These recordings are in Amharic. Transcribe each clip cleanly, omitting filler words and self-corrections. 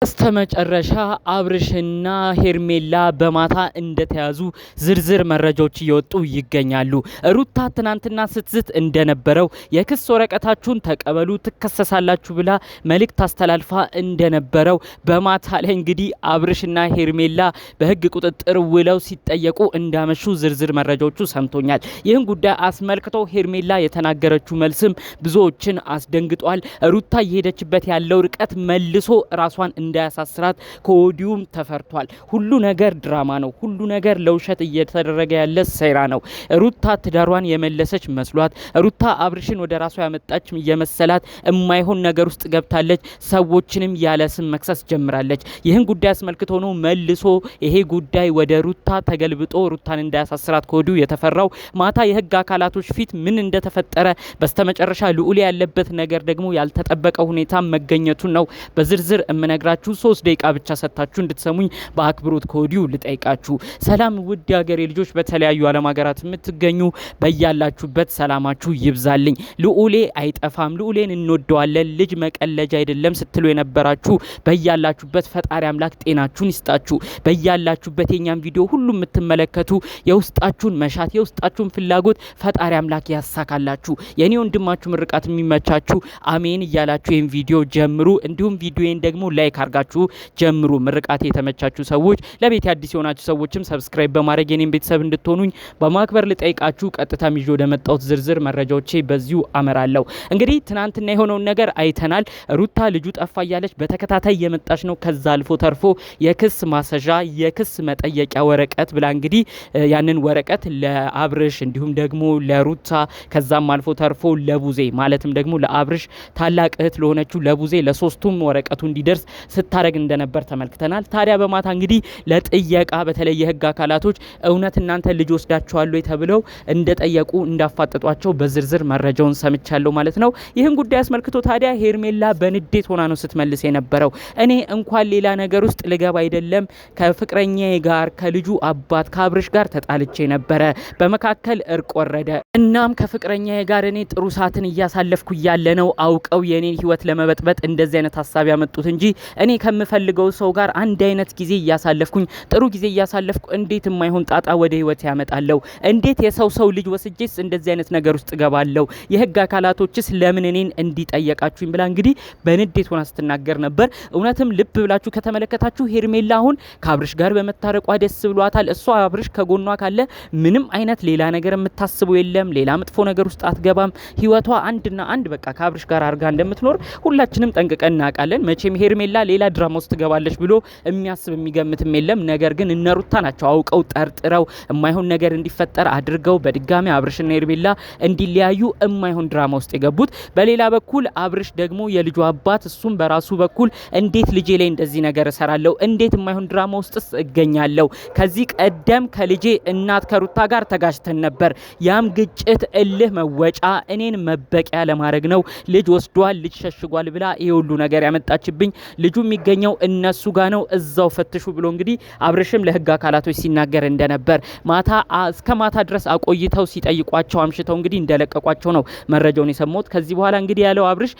በስተመጨረሻ አብርሽና ሄርሜላ በማታ እንደተያዙ ዝርዝር መረጃዎች እየወጡ ይገኛሉ። ሩታ ትናንትና ስትዝት እንደነበረው የክስ ወረቀታችሁን ተቀበሉ ትከሰሳላችሁ ብላ መልእክት አስተላልፋ እንደነበረው በማታ ላይ እንግዲህ አብርሽና ሄርሜላ በሕግ ቁጥጥር ውለው ሲጠየቁ እንዳመሹ ዝርዝር መረጃዎቹ ሰምቶኛል። ይህን ጉዳይ አስመልክቶ ሄርሜላ የተናገረችው መልስም ብዙዎችን አስደንግጧል። ሩታ እየሄደችበት ያለው ርቀት መልሶ ራሷን እንዳያሳስራት ከወዲሁም ተፈርቷል። ሁሉ ነገር ድራማ ነው። ሁሉ ነገር ለውሸት እየተደረገ ያለ ሴራ ነው። ሩታ ትዳሯን የመለሰች መስሏት፣ ሩታ አብርሽን ወደ ራሷ ያመጣች የመሰላት የማይሆን ነገር ውስጥ ገብታለች። ሰዎችንም ያለ ስም መክሰስ ጀምራለች። ይህን ጉዳይ አስመልክቶ ነው መልሶ ይሄ ጉዳይ ወደ ሩታ ተገልብጦ ሩታን እንዳያሳስራት ከወዲሁ የተፈራው። ማታ የህግ አካላቶች ፊት ምን እንደተፈጠረ በስተመጨረሻ ልዑል ያለበት ነገር ደግሞ ያልተጠበቀ ሁኔታ መገኘቱን ነው በዝርዝር እምነግራችሁ። 3 ደቂቃ ብቻ ሰጣችሁ እንድትሰሙኝ በአክብሮት ከወዲሁ ልጠይቃችሁ። ሰላም ውድ ሀገሬ ልጆች፣ በተለያዩ ዓለም ሀገራት የምትገኙ በያላችሁበት ሰላማችሁ ይብዛልኝ። ልዑሌ አይጠፋም፣ ልዑሌን እንወደዋለን፣ ልጅ መቀለጃ አይደለም ስትሉ የነበራችሁ በያላችሁበት ፈጣሪ አምላክ ጤናችሁን ይስጣችሁ። በያላችሁበት የኛም ቪዲዮ ሁሉ የምትመለከቱ የውስጣችሁን መሻት የውስጣችሁን ፍላጎት ፈጣሪ አምላክ ያሳካላችሁ። የኔ ወንድማችሁ ምርቃት የሚመቻችሁ አሜን እያላችሁ ይህን ቪዲዮ ጀምሩ። እንዲሁም ቪዲዮን ደግሞ ላይክ አርጋችሁ ጀምሩ። ምርቃት የተመቻችሁ ሰዎች፣ ለቤት አዲስ የሆናችሁ ሰዎችም ሰብስክራይብ በማድረግ የኔን ቤተሰብ እንድትሆኑኝ በማክበር ልጠይቃችሁ። ቀጥታ ይዤ ወደ መጣሁት ዝርዝር መረጃዎቼ በዚሁ አመራለሁ። እንግዲህ ትናንትና የሆነውን ነገር አይተናል። ሩታ ልጁ ጠፋ እያለች በተከታታይ የመጣች ነው። ከዛ አልፎ ተርፎ የክስ ማሰዣ የክስ መጠየቂያ ወረቀት ብላ እንግዲህ ያንን ወረቀት ለአብርሽ እንዲሁም ደግሞ ለሩታ ከዛም አልፎ ተርፎ ለቡዜ ማለትም ደግሞ ለአብርሽ ታላቅ እህት ለሆነችው ለቡዜ ለሶስቱም ወረቀቱ እንዲደርስ ስታረግ እንደነበር ተመልክተናል። ታዲያ በማታ እንግዲህ ለጥየቃ በተለይ የህግ አካላቶች እውነት እናንተ ልጅ ወስዳችኋል ወይ ተብለው እንደጠየቁ እንዳፋጠጧቸው በዝርዝር መረጃውን ሰምቻለሁ ማለት ነው። ይህን ጉዳይ አስመልክቶ ታዲያ ሄርሜላ በንዴት ሆና ነው ስትመልስ የነበረው። እኔ እንኳን ሌላ ነገር ውስጥ ልገባ አይደለም ከፍቅረኛዬ ጋር ከልጁ አባት ከአብርሽ ጋር ተጣልቼ ነበረ። በመካከል እርቅ ወረደ። እናም ከፍቅረኛዬ ጋር እኔ ጥሩ ሰዓትን እያሳለፍኩ እያለ ነው አውቀው የኔን ህይወት ለመበጥበጥ እንደዚህ አይነት ሀሳብ ያመጡት እንጂ እኔ ከምፈልገው ሰው ጋር አንድ አይነት ጊዜ እያሳለፍኩኝ ጥሩ ጊዜ እያሳለፍኩ እንዴት የማይሆን ጣጣ ወደ ህይወት ያመጣለው? እንዴት የሰው ልጅ ወስጄስ እንደዚህ አይነት ነገር ውስጥ ገባለው? የህግ አካላቶችስ ለምን እኔን እንዲጠየቃችሁኝ ብላ እንግዲህ በንዴት ሆና ስትናገር ነበር። እውነትም ልብ ብላችሁ ከተመለከታችሁ ሄርሜላ አሁን ከአብርሽ ጋር በመታረቋ ደስ ብሏታል። እሷ አብርሽ ከጎኗ ካለ ምንም አይነት ሌላ ነገር የምታስበው የለም። ሌላ መጥፎ ነገር ውስጥ አትገባም። ህይወቷ አንድና አንድ በቃ ከአብርሽ ጋር አርጋ እንደምትኖር ሁላችንም ጠንቅቀን እናውቃለን። መቼም ሄርሜላ ሌላ ድራማ ውስጥ ትገባለች ብሎ የሚያስብ የሚገምትም የለም። ነገር ግን እነሩታ ናቸው አውቀው ጠርጥረው የማይሆን ነገር እንዲፈጠር አድርገው በድጋሚ አብርሽና ሄርሜላ እንዲለያዩ የማይሆን ድራማ ውስጥ የገቡት። በሌላ በኩል አብርሽ ደግሞ የልጁ አባት እሱም በራሱ በኩል እንዴት ልጄ ላይ እንደዚህ ነገር እሰራለሁ? እንዴት የማይሆን ድራማ ውስጥስ እገኛለሁ? ከዚህ ቀደም ከልጄ እናት ከሩታ ጋር ተጋጭተን ነበር። ያም ግጭት እልህ መወጫ እኔን መበቂያ ለማድረግ ነው። ልጅ ወስዷል፣ ልጅ ሸሽጓል ብላ ይሄ ሁሉ ነገር ያመጣችብኝ ልጁ የሚገኘው እነሱ ጋር ነው፣ እዛው ፈትሹ ብሎ እንግዲህ አብርሽም ለህግ አካላቶች ሲናገር እንደነበር ማታ እስከ ማታ ድረስ አቆይተው ሲጠይቋቸው አምሽተው እንግዲህ እንደለቀቋቸው ነው መረጃውን የሰማሁት። ከዚህ በኋላ እንግዲህ ያለው አብርሽ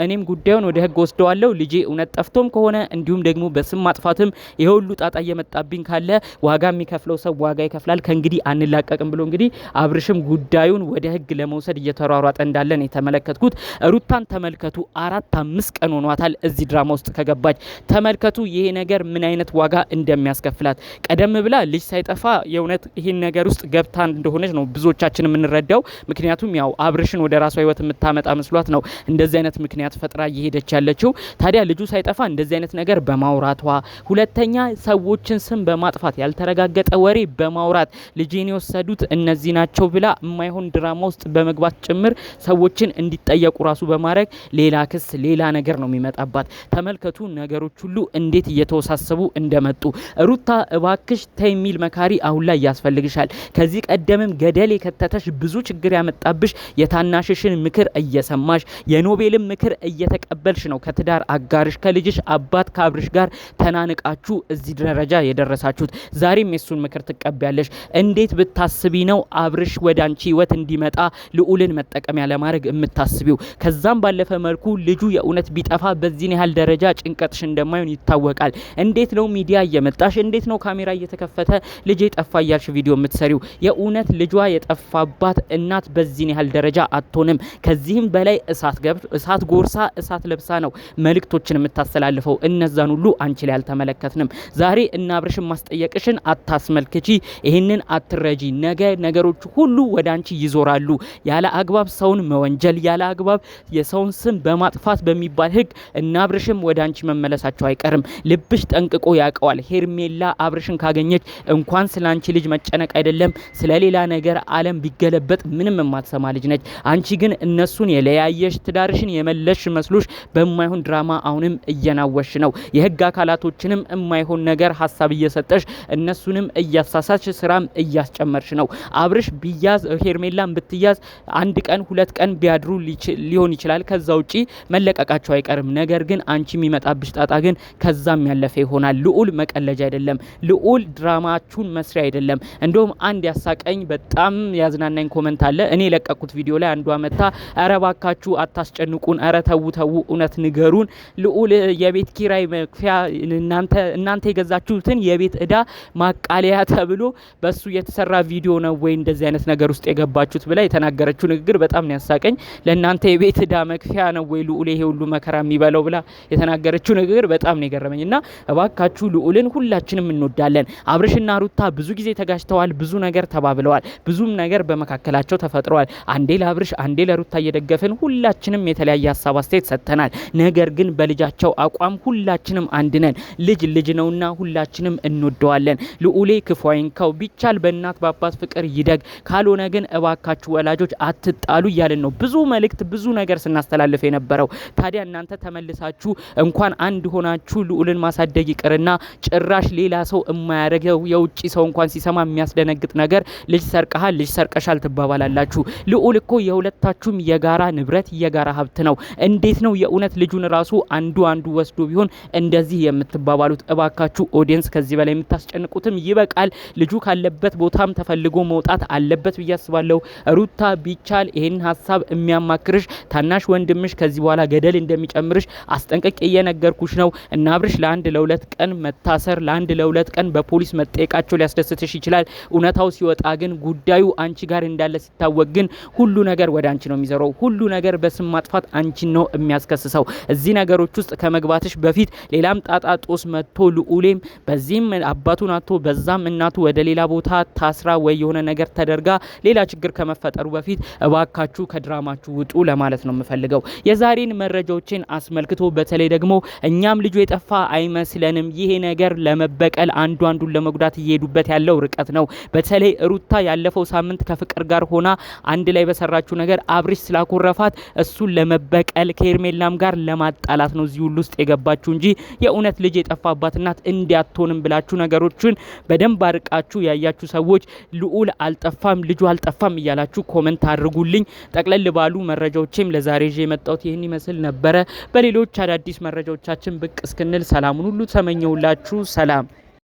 እኔም ጉዳዩን ወደ ህግ ወስደዋለሁ፣ ልጄ እውነት ጠፍቶም ከሆነ እንዲሁም ደግሞ በስም ማጥፋትም የሁሉ ጣጣ እየመጣብኝ ካለ ዋጋ የሚከፍለው ሰው ዋጋ ይከፍላል፣ ከእንግዲህ አንላቀቅም ብሎ እንግዲህ አብርሽም ጉዳዩን ወደ ህግ ለመውሰድ እየተሯሯጠ እንዳለን የተመለከትኩት። ሩታን ተመልከቱ፣ 4-5 ቀን ሆኗታል እዚህ ድራማ ውስጥ ከገባች። ተመልከቱ ይሄ ነገር ምን አይነት ዋጋ እንደሚያስከፍላት። ቀደም ብላ ልጅ ሳይጠፋ የእውነት ይሄን ነገር ውስጥ ገብታ እንደሆነች ነው ብዙዎቻችን የምንረዳው። ምክንያቱም ያው አብርሽን ወደ ራሷ ህይወት የምታመጣ መስሏት ነው እንደዚህ አይነት ምክንያት ፈጥራ እየሄደች ያለችው። ታዲያ ልጁ ሳይጠፋ እንደዚህ አይነት ነገር በማውራቷ፣ ሁለተኛ ሰዎችን ስም በማጥፋት ያልተረጋገጠ ወሬ በማውራት ልጄን የወሰዱት እነዚህ ናቸው ብላ የማይሆን ድራማ ውስጥ በመግባት ጭምር ሰዎችን እንዲጠየቁ ራሱ በማድረግ ሌላ ክስ ሌላ ነገር ነው የሚመጣባት። ተመልከቱ ነገሮች ሁሉ እንዴት እየተወሳሰቡ እንደመጡ። ሩታ እባክሽ ተይ የሚል መካሪ አሁን ላይ ያስፈልግሻል። ከዚህ ቀደምም ገደል የከተተሽ ብዙ ችግር ያመጣብሽ የታናሽሽን ምክር እየሰማሽ የኖቤልን ምክር እየተቀበልሽ ነው ከትዳር አጋርሽ ከልጅሽ አባት ከአብርሽ ጋር ተናንቃችሁ እዚህ ደረጃ የደረሳችሁት። ዛሬም የሱን ምክር ትቀበያለሽ። እንዴት ብታስቢ ነው አብርሽ ወደ አንቺ ህይወት እንዲመጣ ልዑልን መጠቀሚያ ለማድረግ የምታስቢው? ከዛም ባለፈ መልኩ ልጁ የእውነት ቢጠፋ በዚህን ያህል ደረጃ ጭንቀትሽ እንደማይሆን ይታወቃል። እንዴት ነው ሚዲያ እየመጣሽ እንዴት ነው ካሜራ እየተከፈተ ልጄ ጠፋ እያልሽ ቪዲዮ የምትሰሪው? የእውነት ልጇ የጠፋባት እናት በዚህን ያህል ደረጃ አትሆንም። ከዚህም በላይ እሳት ጎርሳ እሳት ለብሳ ነው መልእክቶችን የምታስተላልፈው። እነዛን ሁሉ አንቺ ላይ አልተመለከትንም። ዛሬ እና አብርሽን ማስጠየቅሽን አታስመልክቺ፣ ይህንን አትረጂ። ነገ ነገሮች ሁሉ ወደ አንቺ ይዞራሉ። ያለ አግባብ ሰውን መወንጀል፣ ያለ አግባብ የሰውን ስም በማጥፋት በሚባል ህግ እና አብርሽም ወደ አንቺ መመለሳቸው አይቀርም። ልብሽ ጠንቅቆ ያውቀዋል። ሄርሜላ አብርሽን ካገኘች እንኳን ስለ አንቺ ልጅ መጨነቅ አይደለም ስለሌላ ነገር ዓለም ቢገለበጥ ምንም የማትሰማ ልጅ ነች። አንቺ ግን እነሱን የለያየሽ ትዳርሽን የመለሽ መስሎሽ በማይሆን ድራማ አሁንም እየናወሽ ነው። የህግ አካላቶችንም የማይሆን ነገር ሀሳብ እየሰጠሽ እነሱንም እያሳሳች ስራም እያስጨመርሽ ነው። አብርሽ ቢያዝ ሄርሜላን ብትያዝ አንድ ቀን ሁለት ቀን ቢያድሩ ሊሆን ይችላል። ከዛ ውጪ መለቀቃቸው አይቀርም። ነገር ግን አንቺ የሚመጣብሽ ጣጣ ግን ከዛም ያለፈ ይሆናል። ልዑል መቀለጃ አይደለም። ልዑል ድራማችሁን መስሪያ አይደለም። እንደውም አንድ ያሳቀኝ በጣም ያዝናናኝ ኮሜንት አለ። እኔ የለቀኩት ቪዲዮ ላይ አንዷ መታ ኧረ ባካችሁ አታስጨንቁን፣ ኧረ ተው እውነት ንገሩን፣ ልዑል የቤት ኪራይ መክፈያ እናንተ የገዛችሁትን የቤት እዳ ማቃለያ ተብሎ በሱ የተሰራ ቪዲዮ ነው ወይ እንደዚህ አይነት ነገር ውስጥ የገባችሁት ብላ የተናገረችው ንግግር በጣም ነው ያሳቀኝ። ለእናንተ የቤት እዳ መክፈያ ነው ወይ ልዑል ይሄ ሁሉ መከራ የሚበላው ብላ የተናገረችው ንግግር በጣም ነው የገረመኝ። እና እባካችሁ ልዑልን ሁላችንም እንወዳለን። አብርሽና ሩታ ብዙ ጊዜ ተጋጭተዋል፣ ብዙ ነገር ተባብለዋል፣ ብዙም ነገር በመካከላቸው ተፈጥሯል። አንዴ ለአብርሽ አንዴ ለሩታ እየደገፍን ሁላችንም የተለያየ ሀሳብ አስተያየት ሰጥተናል። ነገር ግን በልጃቸው አቋም ሁላችንም አንድ ነን። ልጅ ነውና ሁላችንም እንወደዋለን። ልዑሌ ክፉ አይንካው፣ ቢቻል በእናት በአባት ፍቅር ይደግ፣ ካልሆነ ግን እባካችሁ ወላጆች አትጣሉ እያልን ነው ብዙ መልእክት ብዙ ነገር ስናስተላልፍ የነበረው። ታዲያ እናንተ ተመልሳችሁ እንኳን አንድ ሆናችሁ ልዑልን ማሳደግ ይቅርና ጭራሽ ሌላ ሰው የማያደርገው የውጭ ሰው እንኳን ሲሰማ የሚያስደነግጥ ነገር ልጅ ሰርቀሃል፣ ልጅ ሰርቀሻል ትባባላላችሁ። ልዑል እኮ የሁለታችሁም የጋራ ንብረት የጋራ ሀብት ነው። እንዴት ነው የእውነት ልጁን ራሱ አንዱ ወስዶ ቢሆን እንደዚህ የምትባባሉት? እባካችሁ ኦዲየንስ ከዚህ በላይ የምታስጨንቁትም ይበቃል። ልጁ ካለበት ቦታም ተፈልጎ መውጣት አለበት ብዬ አስባለሁ። ሩታ ቢቻል ይሄን ሀሳብ የሚያማክርሽ ታናሽ ወንድምሽ ከዚህ በኋላ ገደል እንደሚጨምርሽ አስጠንቅቄ እየነገርኩሽ ነው። እና አብርሽ ለአንድ ለሁለት ቀን መታሰር ለአንድ ለሁለት ቀን በፖሊስ መጠየቃቸው ሊያስደስትሽ ይችላል። እውነታው ሲወጣ ግን ጉዳዩ አንቺ ጋር እንዳለ ሲታወቅ ግን ሁሉ ነገር ወደ አንቺ ነው የሚዘረው። ሁሉ ነገር በስም ማጥፋት አንቺን ነው የሚያስከስሰው። እዚህ ነገሮች ውስጥ ከመግባትሽ በፊት ሌላም ጣጣ ጦስ መጥቶ ልዑሌም በዚህም አባቱን አጥቶ በዛም እናቱ ወደ ሌላ ቦታ ታስራ ወይ የሆነ ነገር ተደርጋ ሌላ ችግር ከመፈጠሩ በፊት እባካችሁ ከድራማችሁ ውጡ ለማለት ነው የምፈልገው። የዛሬን መረጃዎችን አስመልክቶ በተለይ ደግሞ እኛም ልጁ የጠፋ አይመስለንም፣ ይሄ ነገር ለመበቀል አንዱን ለመጉዳት እየሄዱበት ያለው ርቀት ነው። በተለይ ሩታ ያለፈው ሳምንት ከፍቅር ጋር ሆና አንድ ላይ በሰራችው ነገር አብርሽ ስላኮረፋት እሱን ለመበቀል ከሄርሜላም ጋር ለማጣላት ነው እዚህ ሁሉ ውስጥ የገባችሁ እንጂ የእውነት ልጅ የጠፋባት እናት እንዲያትሆንም ብላችሁ ነገሮችን በደንብ አርቃችሁ ያያችሁ ሰዎች ልዑል አልጠፋም ልጁ አልጠፋም እያላችሁ ኮሜንት አድርጉልኝ። ጠቅለል ባሉ መረጃዎችም ለዛሬ ይዤ የመጣሁት ይህን ይመስል ነበረ። በሌሎች አዳዲስ መረጃዎቻችን ብቅ እስክንል ሰላሙን ሁሉ ተመኘውላችሁ። ሰላም